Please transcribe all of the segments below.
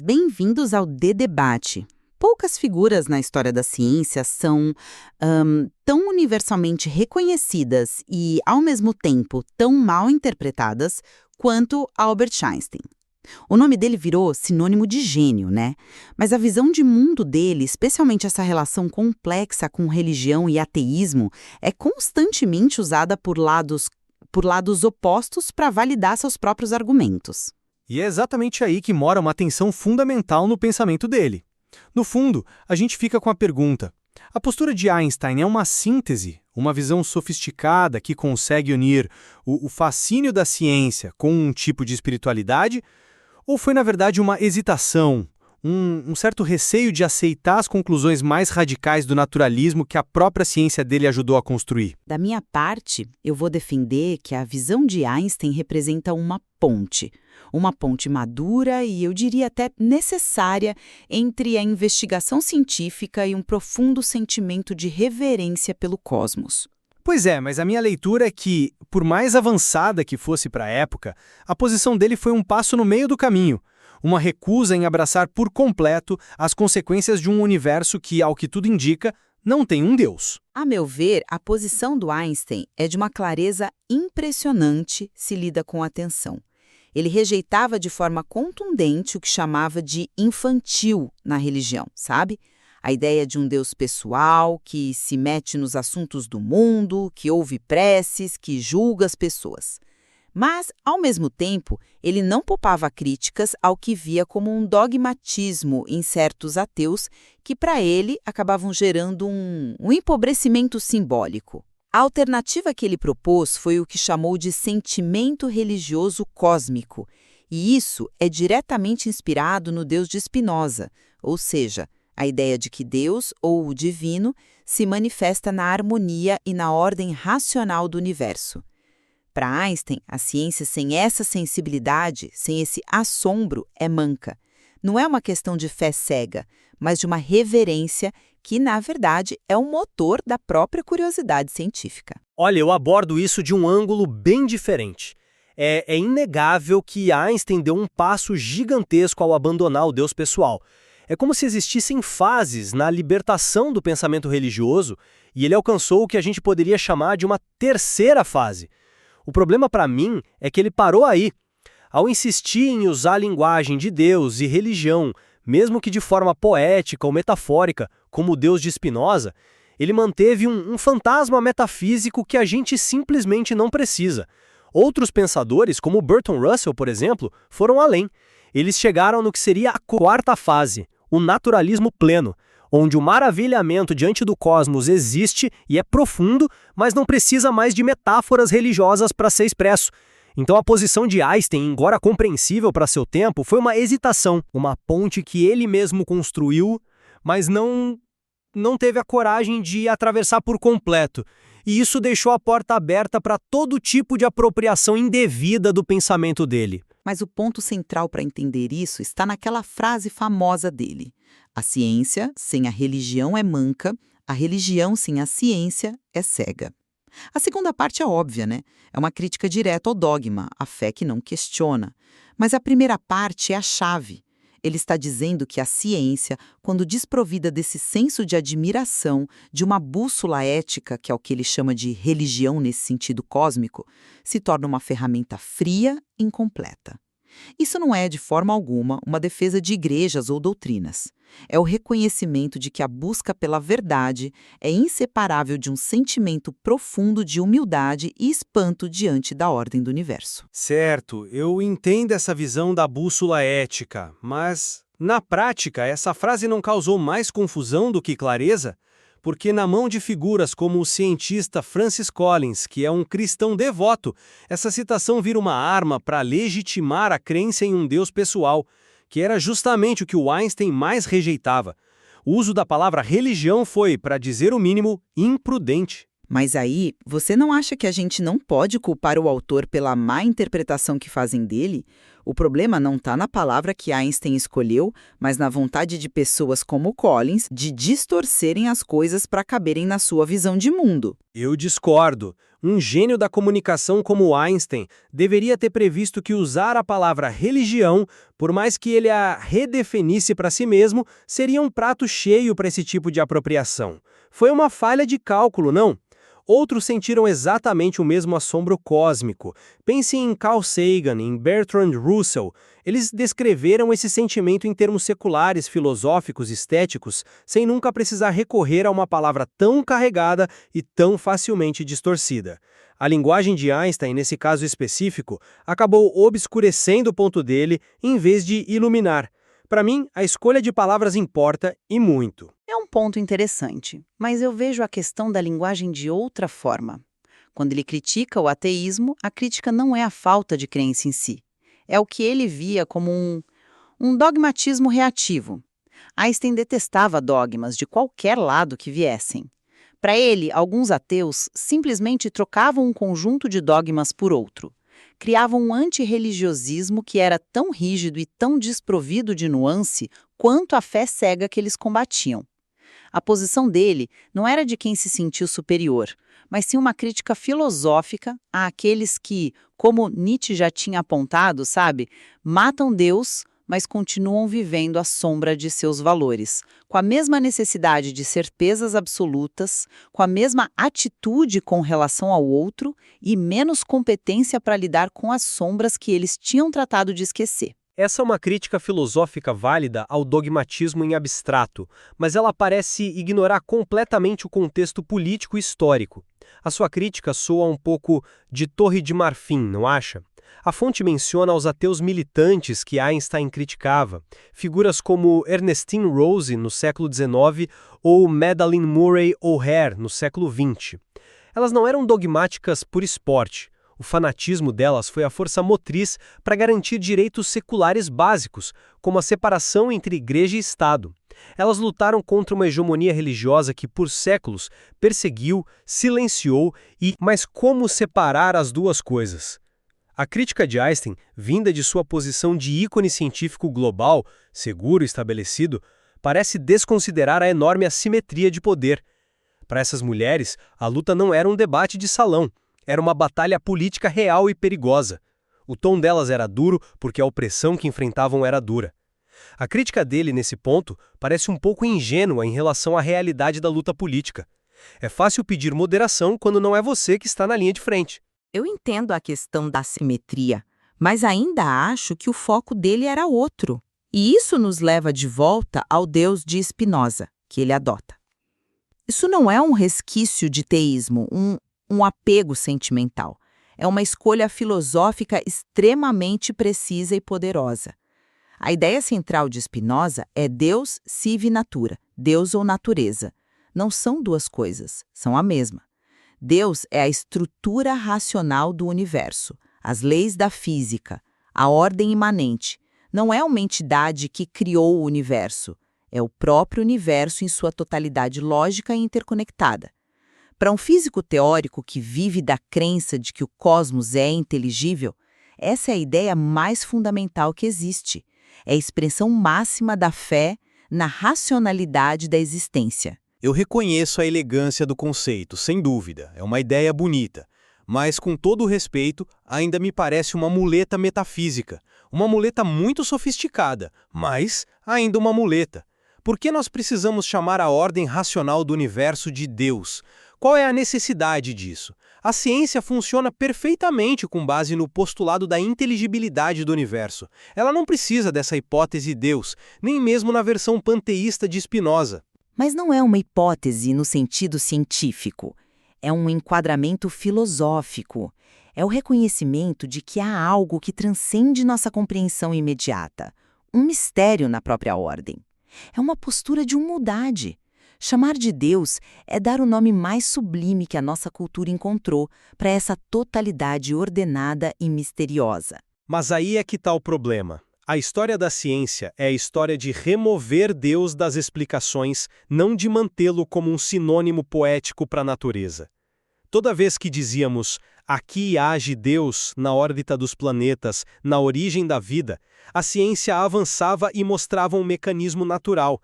Bem-vindos ao The Debate. Poucas figuras na história da ciência são tão universalmente reconhecidas e, ao mesmo tempo, tão mal interpretadas quanto Albert Einstein. O nome dele virou sinônimo de gênio, né? Mas a visão de mundo dele, especialmente essa relação complexa com religião e ateísmo, é constantemente usada por lados opostos para validar seus próprios argumentos. E é exatamente aí que mora uma tensão fundamental no pensamento dele. No fundo, a gente fica com a pergunta: a postura de Einstein é uma síntese, uma visão sofisticada que consegue unir o fascínio da ciência com um tipo de espiritualidade? Ou foi, na verdade, uma hesitação, um certo receio de aceitar as conclusões mais radicais do naturalismo que a própria ciência dele ajudou a construir? Da minha parte, eu vou defender que a visão de Einstein representa uma ponte madura e, eu diria até necessária, entre a investigação científica e um profundo sentimento de reverência pelo cosmos. Pois é, mas a minha leitura é que, por mais avançada que fosse para a época, a posição dele foi um passo no meio do caminho, uma recusa em abraçar por completo as consequências de um universo que, ao que tudo indica, não tem um Deus. A meu ver, a posição do Einstein é de uma clareza impressionante se lida com atenção. Ele rejeitava de forma contundente o que chamava de infantil na religião, sabe? A ideia de um Deus pessoal, que se mete nos assuntos do mundo, que ouve preces, que julga as pessoas. Mas, ao mesmo tempo, ele não poupava críticas ao que via como um dogmatismo em certos ateus que, para ele, acabavam gerando um empobrecimento simbólico. A alternativa que ele propôs foi o que chamou de sentimento religioso cósmico, e isso é diretamente inspirado no Deus de Spinoza, ou seja, a ideia de que Deus, ou o divino, se manifesta na harmonia e na ordem racional do universo. Para Einstein, a ciência sem essa sensibilidade, sem esse assombro, é manca. Não é uma questão de fé cega, mas de uma reverência que, na verdade, é o motor da própria curiosidade científica. Olha, eu abordo isso de um ângulo bem diferente. É inegável que Einstein deu um passo gigantesco ao abandonar o Deus pessoal. É como se existissem fases na libertação do pensamento religioso e ele alcançou o que a gente poderia chamar de uma terceira fase. O problema para mim é que ele parou aí. Ao insistir em usar a linguagem de Deus e religião, mesmo que de forma poética ou metafórica, como o Deus de Spinoza, ele manteve um fantasma metafísico que a gente simplesmente não precisa. Outros pensadores, como Bertrand Russell, por exemplo, foram além. Eles chegaram no que seria a quarta fase, o naturalismo pleno, onde o maravilhamento diante do cosmos existe e é profundo, mas não precisa mais de metáforas religiosas para ser expresso. Então a posição de Einstein, embora compreensível para seu tempo, foi uma hesitação, uma ponte que ele mesmo construiu, mas não teve a coragem de atravessar por completo. E isso deixou a porta aberta para todo tipo de apropriação indevida do pensamento dele. Mas o ponto central para entender isso está naquela frase famosa dele: a ciência sem a religião é manca, a religião sem a ciência é cega. A segunda parte é óbvia, né? É uma crítica direta ao dogma, a fé que não questiona. Mas a primeira parte é a chave. Ele está dizendo que a ciência, quando desprovida desse senso de admiração, de uma bússola ética, que é o que ele chama de religião nesse sentido cósmico, se torna uma ferramenta fria e incompleta. Isso não é, de forma alguma, uma defesa de igrejas ou doutrinas. É o reconhecimento de que a busca pela verdade é inseparável de um sentimento profundo de humildade e espanto diante da ordem do universo. Certo, eu entendo essa visão da bússola ética, mas, na prática, essa frase não causou mais confusão do que clareza? Porque na mão de figuras como o cientista Francis Collins, que é um cristão devoto, essa citação vira uma arma para legitimar a crença em um Deus pessoal, que era justamente o que o Einstein mais rejeitava. O uso da palavra religião foi, para dizer o mínimo, imprudente. Mas aí, você não acha que a gente não pode culpar o autor pela má interpretação que fazem dele? O problema não está na palavra que Einstein escolheu, mas na vontade de pessoas como Collins de distorcerem as coisas para caberem na sua visão de mundo. Eu discordo. Um gênio da comunicação como Einstein deveria ter previsto que usar a palavra religião, por mais que ele a redefinisse para si mesmo, seria um prato cheio para esse tipo de apropriação. Foi uma falha de cálculo, não? Outros sentiram exatamente o mesmo assombro cósmico. Pense em Carl Sagan, em Bertrand Russell. Eles descreveram esse sentimento em termos seculares, filosóficos, estéticos, sem nunca precisar recorrer a uma palavra tão carregada e tão facilmente distorcida. A linguagem de Einstein, nesse caso específico, acabou obscurecendo o ponto dele em vez de iluminar. Para mim, a escolha de palavras importa e muito. É um ponto interessante, mas eu vejo a questão da linguagem de outra forma. Quando ele critica o ateísmo, a crítica não é a falta de crença em si. É o que ele via como um dogmatismo reativo. Einstein detestava dogmas de qualquer lado que viessem. Para ele, alguns ateus simplesmente trocavam um conjunto de dogmas por outro. Criavam um antirreligiosismo que era tão rígido e tão desprovido de nuance quanto a fé cega que eles combatiam. A posição dele não era de quem se sentiu superior, mas sim uma crítica filosófica àqueles que, como Nietzsche já tinha apontado, matam Deus, mas continuam vivendo à sombra de seus valores, com a mesma necessidade de certezas absolutas, com a mesma atitude com relação ao outro e menos competência para lidar com as sombras que eles tinham tratado de esquecer. Essa é uma crítica filosófica válida ao dogmatismo em abstrato, mas ela parece ignorar completamente o contexto político e histórico. A sua crítica soa um pouco de Torre de Marfim, não acha? A fonte menciona os ateus militantes que Einstein criticava, figuras como Ernestine Rose, no século XIX, ou Madeleine Murray O'Hair, no século XX. Elas não eram dogmáticas por esporte. O fanatismo delas foi a força motriz para garantir direitos seculares básicos, como a separação entre igreja e Estado. Elas lutaram contra uma hegemonia religiosa que, por séculos, perseguiu, silenciou mas como separar as duas coisas? A crítica de Einstein, vinda de sua posição de ícone científico global, seguro e estabelecido, parece desconsiderar a enorme assimetria de poder. Para essas mulheres, a luta não era um debate de salão. Era uma batalha política real e perigosa. O tom delas era duro porque a opressão que enfrentavam era dura. A crítica dele, nesse ponto, parece um pouco ingênua em relação à realidade da luta política. É fácil pedir moderação quando não é você que está na linha de frente. Eu entendo a questão da simetria, mas ainda acho que o foco dele era outro. E isso nos leva de volta ao Deus de Spinoza, que ele adota. Isso não é um resquício de teísmo, um apego sentimental. É uma escolha filosófica extremamente precisa e poderosa. A ideia central de Spinoza é Deus sive natura, Deus ou natureza. Não são duas coisas, são a mesma. Deus é a estrutura racional do universo, as leis da física, a ordem imanente. Não é uma entidade que criou o universo, é o próprio universo em sua totalidade lógica e interconectada. Para um físico teórico que vive da crença de que o cosmos é inteligível, essa é a ideia mais fundamental que existe. É a expressão máxima da fé na racionalidade da existência. Eu reconheço a elegância do conceito, sem dúvida, é uma ideia bonita. Mas, com todo o respeito, ainda me parece uma muleta metafísica. Uma muleta muito sofisticada, mas ainda uma muleta. Por que nós precisamos chamar a ordem racional do universo de Deus? Qual é a necessidade disso? A ciência funciona perfeitamente com base no postulado da inteligibilidade do universo. Ela não precisa dessa hipótese Deus, nem mesmo na versão panteísta de Spinoza. Mas não é uma hipótese no sentido científico. É um enquadramento filosófico. É o reconhecimento de que há algo que transcende nossa compreensão imediata. Um mistério na própria ordem. É uma postura de humildade. Chamar de Deus é dar o nome mais sublime que a nossa cultura encontrou para essa totalidade ordenada e misteriosa. Mas aí é que está o problema. A história da ciência é a história de remover Deus das explicações, não de mantê-lo como um sinônimo poético para a natureza. Toda vez que dizíamos aqui age Deus na órbita dos planetas, na origem da vida, a ciência avançava e mostrava um mecanismo natural.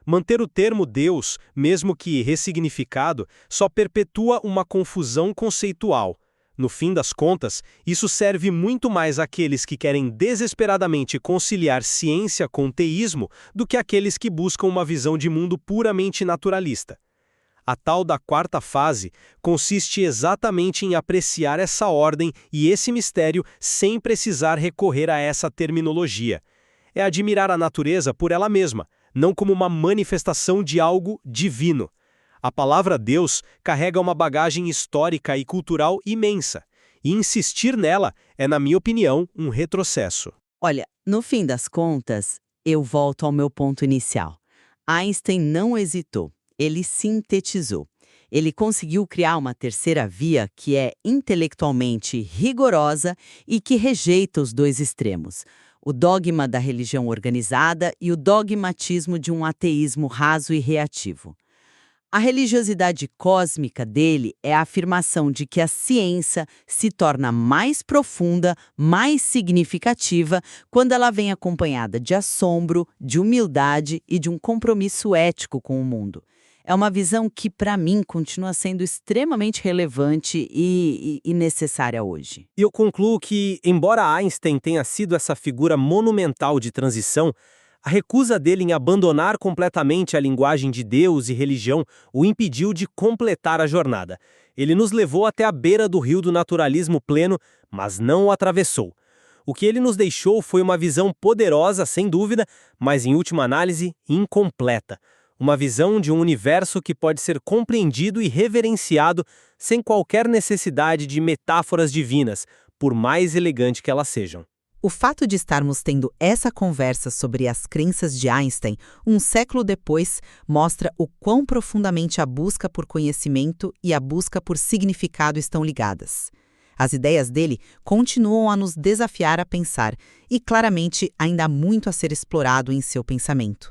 Manter o termo Deus, mesmo que ressignificado, só perpetua uma confusão conceitual. No fim das contas, isso serve muito mais àqueles que querem desesperadamente conciliar ciência com teísmo do que àqueles que buscam uma visão de mundo puramente naturalista. A tal da quarta fase consiste exatamente em apreciar essa ordem e esse mistério sem precisar recorrer a essa terminologia. É admirar a natureza por ela mesma, não como uma manifestação de algo divino. A palavra Deus carrega uma bagagem histórica e cultural imensa, e insistir nela é, na minha opinião, um retrocesso. Olha, no fim das contas, eu volto ao meu ponto inicial. Einstein não hesitou, ele sintetizou. Ele conseguiu criar uma terceira via que é intelectualmente rigorosa e que rejeita os dois extremos: o dogma da religião organizada e o dogmatismo de um ateísmo raso e reativo. A religiosidade cósmica dele é a afirmação de que a ciência se torna mais profunda, mais significativa, quando ela vem acompanhada de assombro, de humildade e de um compromisso ético com o mundo. É uma visão que, para mim, continua sendo extremamente relevante e necessária hoje. E eu concluo que, embora Einstein tenha sido essa figura monumental de transição, a recusa dele em abandonar completamente a linguagem de Deus e religião o impediu de completar a jornada. Ele nos levou até a beira do rio do naturalismo pleno, mas não o atravessou. O que ele nos deixou foi uma visão poderosa, sem dúvida, mas em última análise, incompleta. Uma visão de um universo que pode ser compreendido e reverenciado sem qualquer necessidade de metáforas divinas, por mais elegante que elas sejam. O fato de estarmos tendo essa conversa sobre as crenças de Einstein um século depois mostra o quão profundamente a busca por conhecimento e a busca por significado estão ligadas. As ideias dele continuam a nos desafiar a pensar e, claramente, ainda há muito a ser explorado em seu pensamento.